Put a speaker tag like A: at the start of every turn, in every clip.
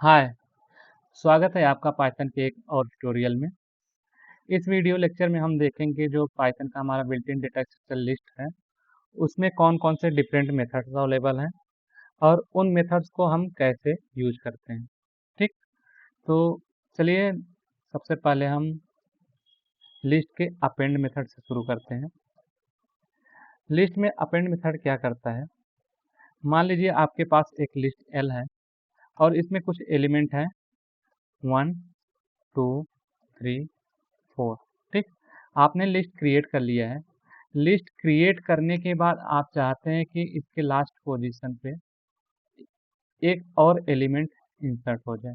A: हाय, स्वागत है आपका पाइथन के एक और ट्यूटोरियल में। इस वीडियो लेक्चर में हम देखेंगे जो पाइथन का हमारा built in data structure list है, उसमें कौन-कौन से डिफरेंट मेथड्स अवेलेबल हैं और उन मेथड्स को हम कैसे यूज करते हैं। ठीक, तो चलिए सबसे पहले हम लिस्ट के अपेंड मेथड से शुरू करते हैं। लिस्ट में अपेंड मेथड क्या करता है? मान लीजिए आपके पास एक लिस्ट एल है और इसमें कुछ एलिमेंट हैं 1, 2, 3, 4। ठीक, आपने लिस्ट क्रिएट कर लिया है। लिस्ट क्रिएट करने के बाद आप चाहते हैं कि इसके लास्ट पोजीशन पे एक और एलिमेंट इंसर्ट हो जाए,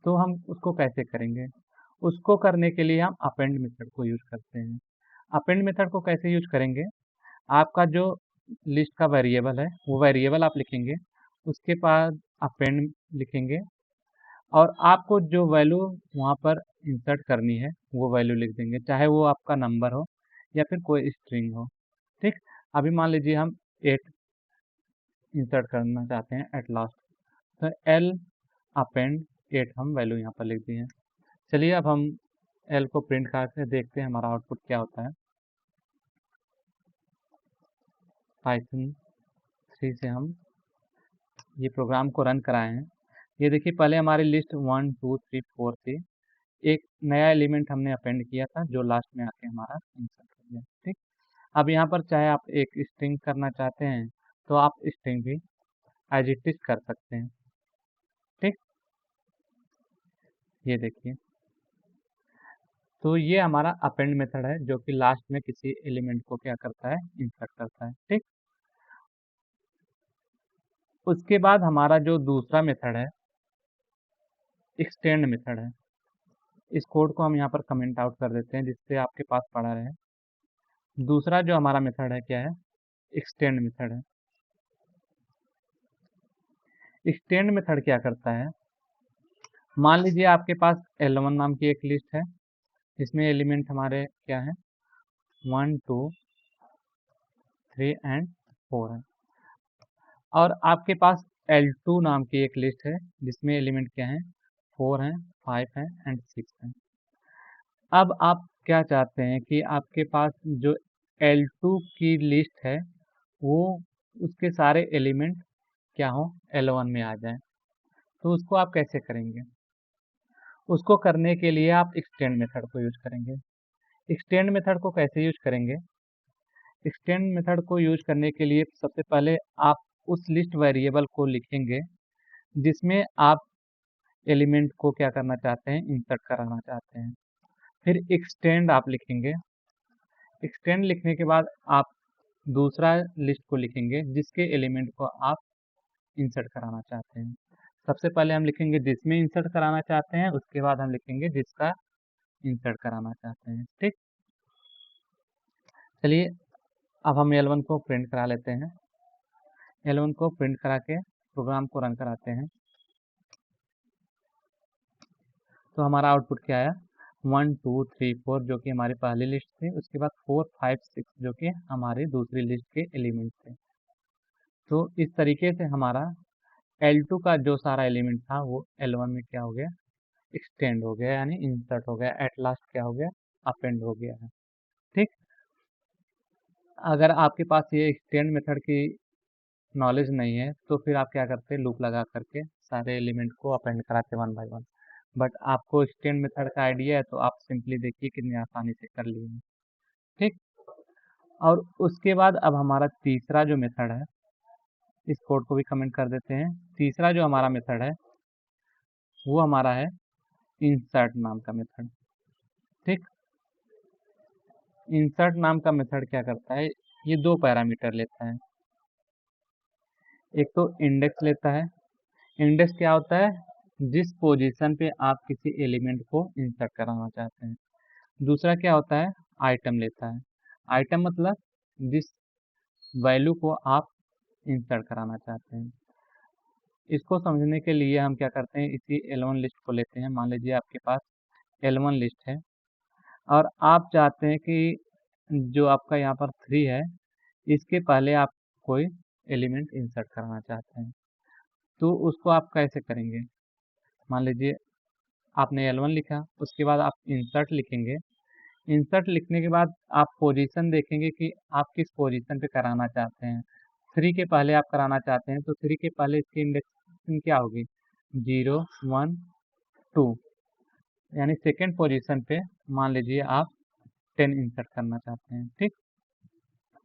A: तो हम उसको कैसे करेंगे? उसको करने के लिए हम अपेंड मेथड को यूज करते हैं। अपेंड मेथड को कैसे यूज करेंगे? आपका जो लिस्ट का वेरिएबल है वो वेरिएबल आप लिखेंगे, उसके बाद अपेंड लिखेंगे और आपको जो वैल्यू वहाँ पर इंसर्ट करनी है वो वैल्यू लिख देंगे, चाहे वो आपका नंबर हो या फिर कोई स्ट्रिंग हो। ठीक, अभी मान लीजिए हम 8 इंसर्ट करना चाहते हैं एट लास्ट, तो एल अपेंड 8 हम वैल्यू यहाँ पर लिख दिए हैं। चलिए अब हम एल को प्रिंट करके देखते हैं हमारा आउटपुट क्या होता है। पाइथन 3 से हम ये प्रोग्राम को रन कराए हैं। ये देखिए पहले हमारी लिस्ट 1, 2, 3, 4 थी। एक नया एलिमेंट हमने अपेंड किया था जो लास्ट में आके हमारा इंसर्ट हो गया। ठीक, अब यहाँ पर चाहे आप एक स्ट्रिंग करना चाहते हैं तो आप स्ट्रिंग भी एज इट इज कर सकते हैं। ठीक, ये देखिए, तो ये हमारा अपेंड मेथड है जो कि लास्ट में किसी एलिमेंट को क्या करता है, इंसर्ट करता है। ठीक, उसके बाद हमारा जो दूसरा मेथड है एक्सटेंड मेथड है। इस कोड को हम यहाँ पर कमेंट आउट कर देते हैं जिससे आपके पास पड़ा रहे। दूसरा जो हमारा मेथड है क्या है, एक्सटेंड मेथड है। एक्सटेंड मेथड क्या करता है? मान लीजिए आपके पास L1 नाम की एक लिस्ट है, इसमें एलिमेंट हमारे क्या है, 1, 2, 3 एंड 4 है। और आपके पास L2 नाम की एक लिस्ट है जिसमें एलिमेंट क्या है, 4 हैं, 5 हैं एंड 6 हैं। अब आप क्या चाहते हैं कि आपके पास जो L2 की लिस्ट है वो उसके सारे एलिमेंट क्या हो, L1 में आ जाए, तो उसको आप कैसे करेंगे? उसको करने के लिए आप एक्सटेंड मेथड को यूज करेंगे। एक्सटेंड मेथड को कैसे यूज करेंगे? एक्सटेंड मेथड को यूज करने के लिए सबसे पहले आप उस लिस्ट वेरिएबल को लिखेंगे जिसमें आप एलिमेंट को क्या करना चाहते हैं, इंसर्ट कराना चाहते हैं। फिर एक्सटेंड आप लिखेंगे। एक्सटेंड लिखने के बाद आप दूसरा लिस्ट को लिखेंगे जिसके एलिमेंट को आप इंसर्ट कराना चाहते हैं। सबसे पहले हम लिखेंगे जिसमें इंसर्ट कराना चाहते हैं, उसके बाद हम लिखेंगे जिसका इंसर्ट कराना चाहते हैं। ठीक, चलिए अब हम L1 को प्रिंट करा लेते हैं। L1 को प्रिंट करा के प्रोग्राम को रन कराते हैं, तो हमारा आउटपुट क्या आया, 1, 2, 3, 4 जो कि हमारी पहली लिस्ट थी, उसके बाद 4, 5, 6 जो कि हमारी दूसरी लिस्ट के एलिमेंट थे। तो इस तरीके से हमारा L2 का जो सारा एलिमेंट था वो L1 में क्या हो गया, एक्सटेंड हो गया, यानी इंसर्ट हो गया, एट लास्ट क्या हो गया, अपेंड हो गया है। ठीक, अगर आपके पास ये एक्सटेंड मेथड की नॉलेज नहीं है तो फिर आप क्या करते हैं, लूप लगा करके सारे एलिमेंट को अपेंड कराते वन बाय वन। बट आपको एक्सटेंड मेथड का आइडिया है तो आप सिंपली देखिए कितनी आसानी से कर लिए हैं। ठीक, और उसके बाद अब हमारा तीसरा जो मेथड है, इस कोड को भी कमेंट कर देते हैं। तीसरा जो हमारा मेथड है वो हमारा है इंसर्ट नाम का मेथड। ठीक, इंसर्ट नाम का मेथड क्या करता है, ये दो पैरामीटर लेता है। एक तो इंडेक्स लेता है। इंडेक्स क्या होता है, जिस पोजीशन पे आप किसी एलिमेंट को इंसर्ट कराना चाहते हैं। दूसरा क्या होता है, आइटम लेता है। आइटम मतलब जिस वैल्यू को आप इंसर्ट कराना चाहते हैं। इसको समझने के लिए हम क्या करते हैं, इसी L1 लिस्ट को लेते हैं। मान लीजिए आपके पास L1 लिस्ट है और आप चाहते हैं कि जो आपका यहाँ पर 3 है इसके पहले आप कोई एलिमेंट इंसर्ट कराना चाहते हैं, तो उसको आप कैसे करेंगे? मान लीजिए आपने L1 लिखा, उसके बाद आप इंसर्ट लिखेंगे। इंसर्ट लिखने के बाद आप पोजीशन देखेंगे कि आप किस पोजीशन पे कराना चाहते हैं। 3 के पहले आप कराना चाहते हैं तो 3 के पहले इसकी इंडेक्सिंग क्या होगी? 0, 1, 2, यानी सेकेंड पोजीशन पे मान लीजिए आप 10 इंसर्ट करना चाहते हैं, ठीक?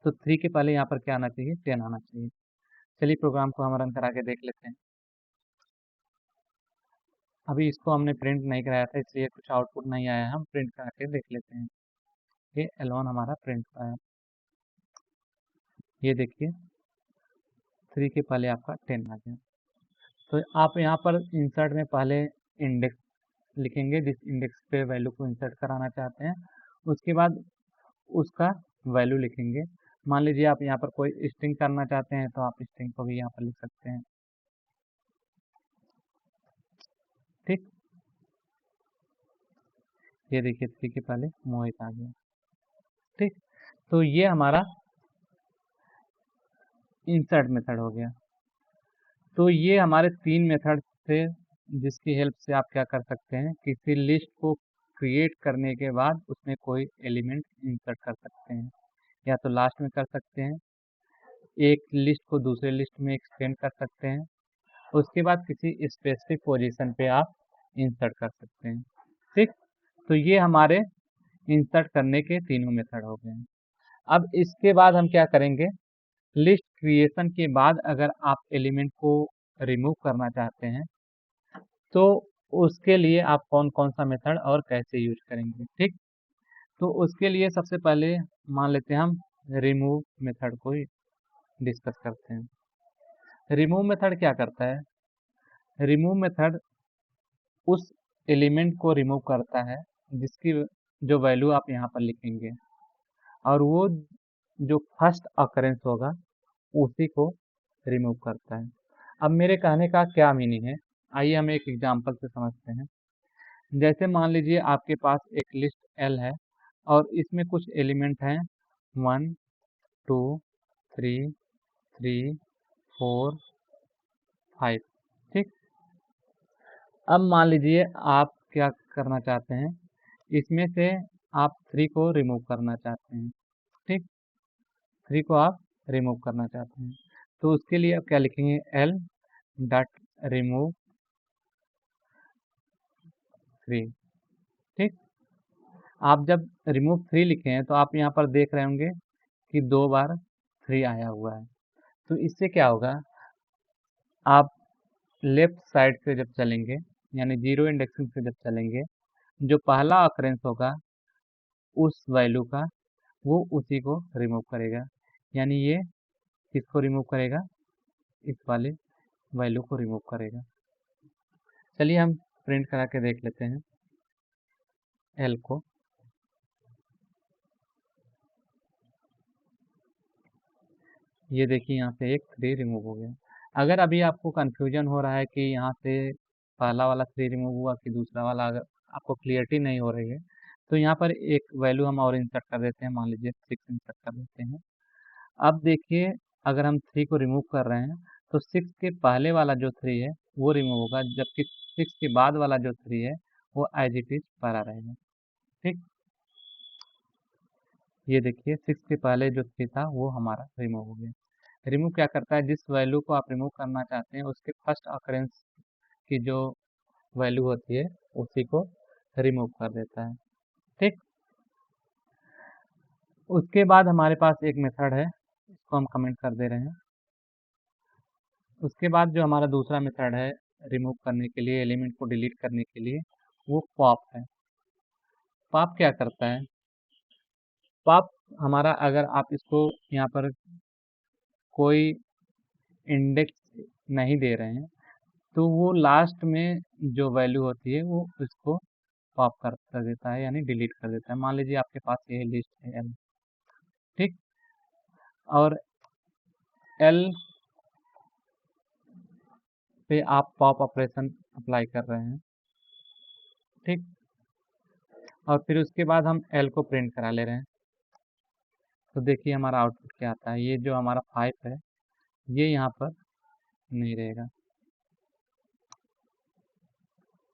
A: तो 3 के पहले यहाँ पर क्या आना चाहिए? 10 आना चाहिए। चलिए प्रोग्राम को हम रन करा के देख लेते हैं। अभी इसको हमने प्रिंट नहीं कराया था इसलिए कुछ आउटपुट नहीं आया, हम प्रिंट करा के देख लेते हैं। ये L1 हमारा प्रिंट आया। ये देखिए 3 के पहले आपका 10 आ गया। तो आप यहाँ पर इंसर्ट में पहले इंडेक्स लिखेंगे, जिस इंडेक्स पे वैल्यू को इंसर्ट कराना चाहते हैं। उसके बाद उसका वैल्यू लिखेंगे। मान लीजिए आप यहाँ पर कोई स्ट्रिंग करना चाहते हैं तो आप स्ट्रिंग को भी यहाँ पर लिख सकते हैं, ठीक? ये देखिए 3 के पहले मोहित आ गया, ठीक? तो ये हमारा इंसर्ट मेथड हो गया। तो ये हमारे 3 मेथड थे जिसकी हेल्प से आप क्या कर सकते हैं, किसी लिस्ट को क्रिएट करने के बाद उसमें कोई एलिमेंट इंसर्ट कर सकते हैं। या तो लास्ट में कर सकते हैं, एक लिस्ट को दूसरे लिस्ट में एक्सटेंड कर सकते हैं, उसके बाद किसी स्पेसिफिक पोजीशन पे आप इंसर्ट कर सकते हैं, ठीक? तो ये हमारे इंसर्ट करने के तीनों मेथड हो गए हैं। अब इसके बाद हम क्या करेंगे, लिस्ट क्रिएशन के बाद अगर आप एलिमेंट को रिमूव करना चाहते हैं तो उसके लिए आप कौन कौन सा मेथड और कैसे यूज करेंगे, ठीक? तो उसके लिए सबसे पहले मान लेते हैं हम रिमूव मेथड को ही डिस्कस करते हैं। रिमूव मेथड क्या करता है? रिमूव मेथड उस एलिमेंट को रिमूव करता है जिसकी जो वैल्यू आप यहाँ पर लिखेंगे, और वो जो फर्स्ट अकरेंस होगा उसी को रिमूव करता है। अब मेरे कहने का क्या मीनिंग है, आइए हम एक एग्जांपल से समझते हैं। जैसे मान लीजिए आपके पास एक लिस्ट L है और इसमें कुछ एलिमेंट हैं 1, 2, 3, 3, 4, 5, ठीक? अब मान लीजिए आप क्या करना चाहते हैं, इसमें से आप 3 को रिमूव करना चाहते हैं, ठीक? 3 को आप रिमूव करना चाहते हैं तो उसके लिए आप क्या लिखेंगे, L डॉट रिमूव 3, ठीक? आप जब रिमूव 3 लिखे हैं तो आप यहाँ पर देख रहे होंगे कि 2 बार 3 आया हुआ है। तो इससे क्या होगा, आप लेफ्ट साइड से जब चलेंगे यानी जीरो इंडेक्सिंग से जब चलेंगे, जो पहला ऑकरेंस होगा उस वैल्यू का वो उसी को रिमूव करेगा। यानी ये किसको रिमूव करेगा, इस वाले वैल्यू को रिमूव करेगा। चलिए हम प्रिंट करा के देख लेते हैं L को। ये देखिए यहाँ से एक 3 रिमूव हो गया। अगर अभी आपको कन्फ्यूजन हो रहा है कि यहाँ से पहला वाला 3 रिमूव हुआ कि दूसरा वाला, अगर आपको क्लियरिटी नहीं हो रही है तो यहाँ पर एक वैल्यू हम और इंसर्ट कर देते हैं, मान लीजिए 6 इंसर्ट कर देते हैं। अब देखिए अगर हम 3 को रिमूव कर रहे हैं तो 6 के पहले वाला जो 3 है वो रिमूव होगा, जबकि 6 के बाद वाला जो 3 है वो एज इट इज पड़ा रहेगा, ठीक? ये देखिए 6 के पहले जो 3 था वो हमारा रिमूव हो गया। रिमूव क्या करता है, जिस वैल्यू को आप रिमूव करना चाहते हैं उसके फर्स्ट अकरेंस की जो वैल्यू होती है उसी को रिमूव कर देता है, ठीक? उसके बाद हमारे पास एक मेथड है, इसको हम कमेंट कर दे रहे हैं। उसके बाद जो हमारा दूसरा मेथड है रिमूव करने के लिए, एलिमेंट को डिलीट करने के लिए, वो पॉप है। पॉप क्या करता है, पॉप हमारा, अगर आप इसको यहाँ पर कोई इंडेक्स नहीं दे रहे हैं तो वो लास्ट में जो वैल्यू होती है वो उसको पॉप कर देता है, यानी डिलीट कर देता है। मान लीजिए आपके पास ये लिस्ट है L, ठीक? और L पे आप पॉप ऑपरेशन अप्लाई कर रहे हैं, ठीक? और फिर उसके बाद हम L को प्रिंट करा ले रहे हैं तो देखिए हमारा आउटपुट क्या आता है। ये जो हमारा 5 है ये यहाँ पर नहीं रहेगा,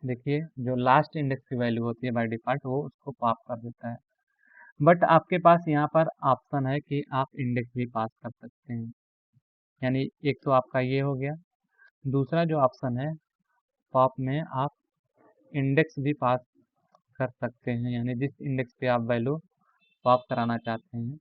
A: देखिए जो लास्ट इंडेक्स की वैल्यू होती है बाय डिफ़ॉल्ट वो उसको पॉप कर देता है। बट आपके पास यहाँ पर ऑप्शन है कि आप इंडेक्स भी पास कर सकते हैं। यानी एक तो आपका ये हो गया, दूसरा जो ऑप्शन है पॉप में आप इंडेक्स भी पास कर सकते हैं। यानी जिस इंडेक्स पे आप वैल्यू पॉप कराना चाहते हैं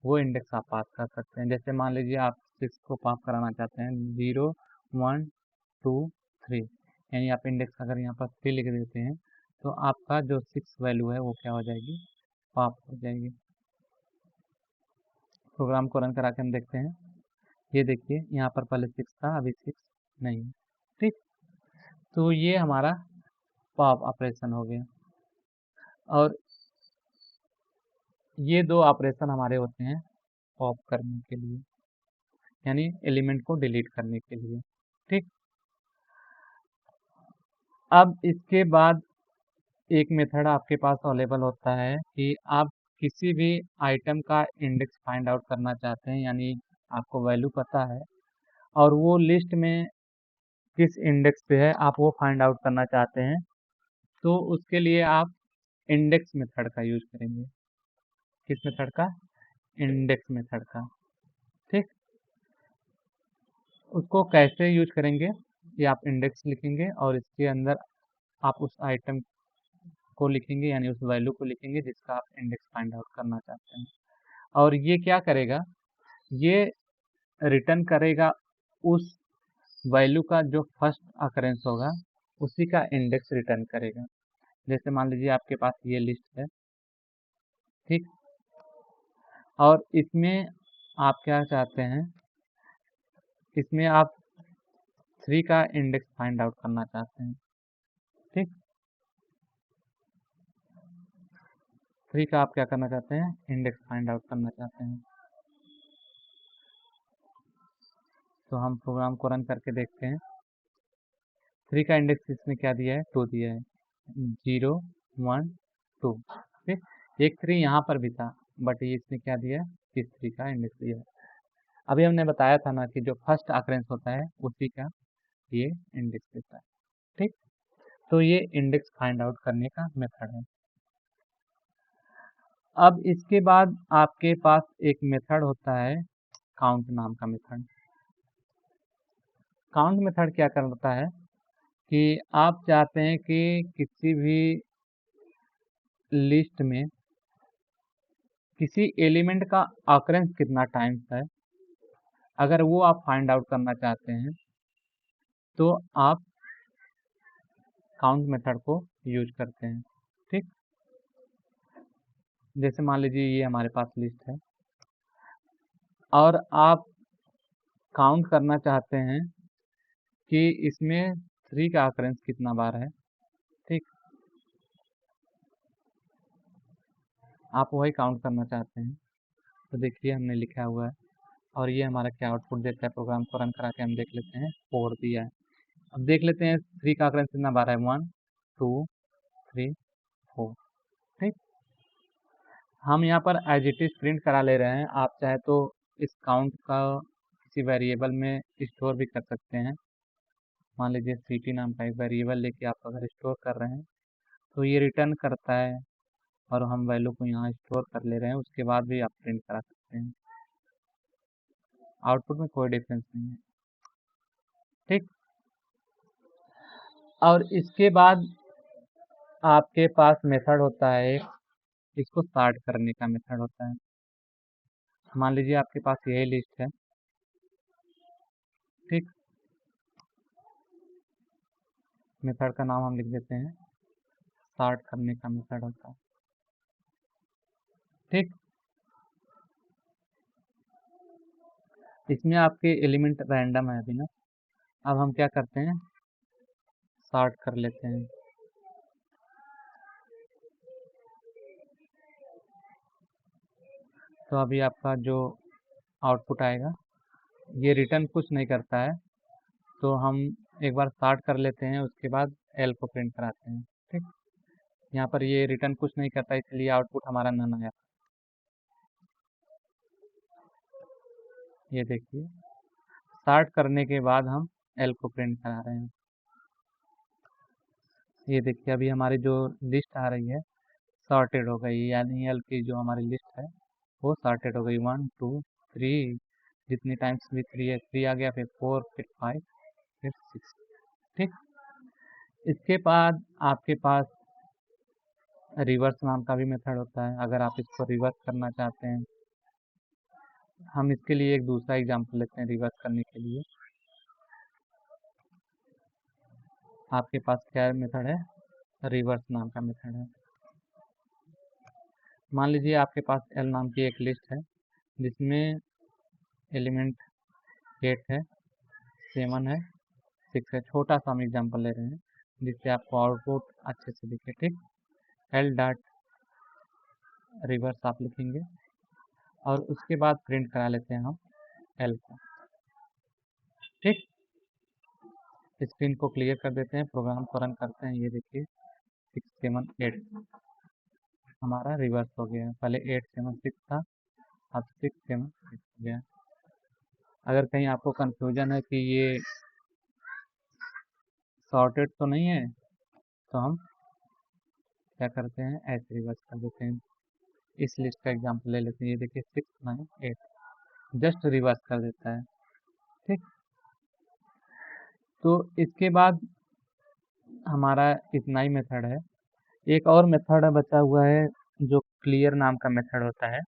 A: वो इंडेक्स आप पास कर सकते हैं। जैसे मान लीजिए आप 6 को पॉप कराना चाहते हैं 0 1 2 3, यानी आप इंडेक्स अगर यहाँ पर 3 लिख देते हैं तो आपका जो 6 वैल्यू है वो क्या हो जाएगी, पॉप हो जाएगी। प्रोग्राम को रन करा के हम देखते हैं। ये देखिए यहाँ पर पहले 6 था, अभी 6 नहीं है। ठीक, तो ये हमारा पॉप ऑपरेशन हो गया। और ये दो ऑपरेशन हमारे होते हैं पॉप करने के लिए, यानी एलिमेंट को डिलीट करने के लिए। ठीक, अब इसके बाद एक मेथड आपके पास अवेलेबल होता है कि आप किसी भी आइटम का इंडेक्स फाइंड आउट करना चाहते हैं, यानी आपको वैल्यू पता है और वो लिस्ट में किस इंडेक्स पे है आप वो फाइंड आउट करना चाहते हैं, तो उसके लिए आप इंडेक्स मेथड का यूज करेंगे। किस मेथड का, इंडेक्स मेथड का। ठीक, उसको कैसे यूज करेंगे, ये आप इंडेक्स लिखेंगे और इसके अंदर आप उस आइटम को लिखेंगे, यानी उस वैल्यू को लिखेंगे जिसका आप इंडेक्स फाइंड आउट करना चाहते हैं। और ये क्या करेगा, ये रिटर्न करेगा उस वैल्यू का जो फर्स्ट अकरेंस होगा उसी का इंडेक्स रिटर्न करेगा। जैसे मान लीजिए आपके पास ये लिस्ट है, ठीक, और इसमें आप क्या चाहते हैं, इसमें आप 3 का इंडेक्स फाइंड आउट करना चाहते हैं। ठीक, 3 का आप क्या करना चाहते हैं, इंडेक्स फाइंड आउट करना चाहते हैं। तो हम प्रोग्राम को रन करके देखते हैं। 3 का इंडेक्स इसने क्या दिया है, 2 दिया है, 0 1 2। ठीक, एक 3 यहाँ पर भी था बट ये इसने क्या दिया है, इस 3 का इंडेक्स दिया है। अभी हमने बताया था ना कि जो फर्स्ट अकरेंस होता है उसी का ये इंडेक्स देता है। ठीक, तो ये इंडेक्स फाइंड आउट करने का मेथड है। अब इसके बाद आपके पास एक मेथड होता है काउंट नाम का मेथड। काउंट मेथड क्या करता है कि आप चाहते हैं कि किसी भी लिस्ट में किसी एलिमेंट का ऑकरेंस कितना टाइम्स है, अगर वो आप फाइंड आउट करना चाहते हैं तो आप काउंट मेथड को यूज करते हैं। ठीक, जैसे मान लीजिए ये हमारे पास लिस्ट है और आप काउंट करना चाहते हैं कि इसमें 3 का ऑकरेंस कितना बार है। ठीक, आप वही काउंट करना चाहते हैं, तो देखिए हमने लिखा हुआ है और ये हमारा क्या आउटपुट देता है। प्रोग्राम को रन करा के हम देख लेते हैं, 4 दिया है। अब देख लेते हैं 3 का ऑकरेंस कितना बार है, 1 2 3 4। ठीक, हम यहाँ पर एज इट इज प्रिंट करा ले रहे हैं। आप चाहे तो इस काउंट का किसी वेरिएबल में स्टोर भी कर सकते हैं। मान लीजिए सिटी नाम का एक वेरिएबल लेके आप अगर स्टोर कर रहे हैं तो ये रिटर्न करता है और हम वैल्यू को यहाँ स्टोर कर ले रहे हैं, उसके बाद भी आप प्रिंट करा सकते हैं। आउटपुट में कोई डिफरेंस नहीं है। ठीक, और इसके बाद आपके पास मेथड होता है एक, इसको सॉर्ट करने का मेथड होता है। मान लीजिए आपके पास यही लिस्ट है, ठीक, मेथड का नाम हम लिख देते हैं, सॉर्ट करने का मेथड होता है। ठीक, इसमें आपके एलिमेंट रैंडम है अभी ना। अब हम क्या करते हैं, सॉर्ट कर लेते हैं। तो अभी आपका जो आउटपुट आएगा ये रिटर्न कुछ नहीं करता है, तो हम एक बार सॉर्ट कर लेते हैं, उसके बाद एल को प्रिंट कराते हैं। ठीक, यहाँ पर ये रिटर्न कुछ नहीं करता इसलिए आउटपुट हमारा नन आया। ये देखिए सॉर्ट करने के बाद हम एल को प्रिंट करा रहे हैं। ये देखिए अभी हमारी जो लिस्ट आ रही है सॉर्टेड हो गई, यानी एल की जो हमारी लिस्ट है वो सॉर्टेड हो गई। 1 2 3, जितनी टाइम्स भी 3 है, 3 आ गया, फिर 4, फिर 5, फिर 6। ठीक। इसके बाद आपके पास रिवर्स नाम का भी मेथड होता है। अगर आप इसको रिवर्स करना चाहते हैं, हम इसके लिए एक दूसरा एग्जांपल लेते हैं रिवर्स करने के लिए। आपके पास क्या मेथड है? रिवर्स नाम का मेथड है। मान लीजिए आपके पास एल नाम की एक लिस्ट है जिसमें एलिमेंट 8 है, 7 है, 6 है। छोटा सा हम एग्जांपल ले रहे हैं जिससे आपको आउटपुट अच्छे से दिखे। ठीक। एल डॉट रिवर्स आप लिखेंगे और उसके बाद प्रिंट करा लेते हैं हम एल को। ठीक। स्क्रीन को क्लियर कर देते हैं, प्रोग्राम को रन करते हैं। ये देखिए 6 7 8 हमारा रिवर्स हो गया है। पहले 8 7 6 था, अब 6 7 8 हो गया। अगर कहीं आपको कंफ्यूजन है कि ये सॉर्टेड तो नहीं है, तो हम क्या करते हैं, ऐसे रिवर्स कर देते हैं। इस लिस्ट का एग्जांपल ले लेते हैं। ये देखिए 6 9 8 जस्ट रिवर्स कर देता है। ठीक। तो इसके बाद हमारा इतना ही मेथड है। एक और मेथड है बचा हुआ है जो क्लियर नाम का मेथड होता है।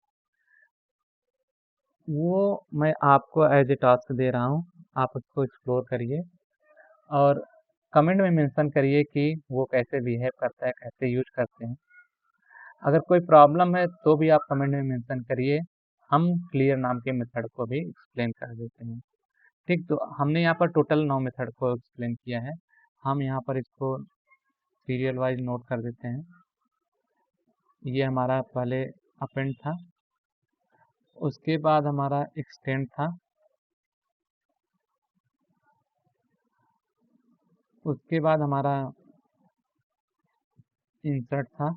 A: वो मैं आपको एज ए टास्क दे रहा हूँ, आप उसको एक्सप्लोर करिए और कमेंट में मेंशन करिए कि वो कैसे बिहेव करता है, कैसे यूज करते हैं। अगर कोई प्रॉब्लम है तो भी आप कमेंट में मेंशन करिए, हम क्लियर नाम के मेथड को भी एक्सप्लेन कर देते हैं। ठीक। तो हमने यहाँ पर टोटल 9 मेथड को एक्सप्लेन किया है। हम यहाँ पर इसको सीरियल वाइज नोट कर देते हैं। ये हमारा पहले अपेंड था, उसके बाद हमारा एक्सटेंड था, उसके बाद हमारा इंसर्ट था,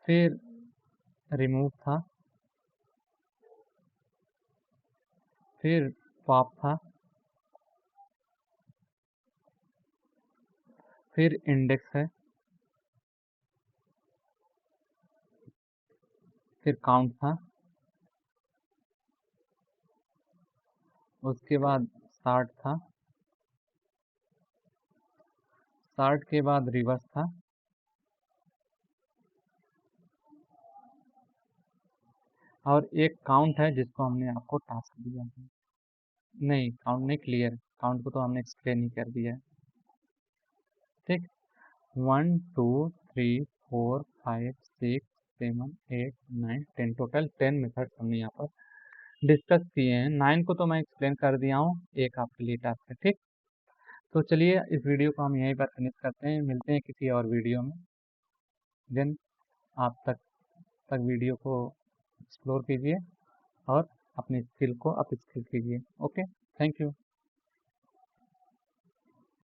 A: फिर रिमूव था, फिर पॉप था, फिर इंडेक्स है, फिर काउंट था, उसके बाद सार्ट था, सार्ट के बाद रिवर्स था, और एक काउंट है जिसको हमने आपको टास्क दिया है। नहीं, काउंट नहीं, क्लियर। काउंट को तो हमने एक्सप्लेन ही कर दिया है। ठीक। 1 2 3 4 5 6 7 8 9 10, टोटल 10 मेथड्स हमने यहाँ पर डिस्कस किए हैं। 9 को तो मैं एक्सप्लेन कर दिया हूँ, एक आपके लिए टास्क है। ठीक। तो चलिए इस वीडियो को हम यहीं पर फिनिश करते हैं, मिलते हैं किसी और वीडियो में। देन आप तक वीडियो को एक्सप्लोर कीजिए और अपनी स्किल को अप स्किल कीजिए। Okay, thank you.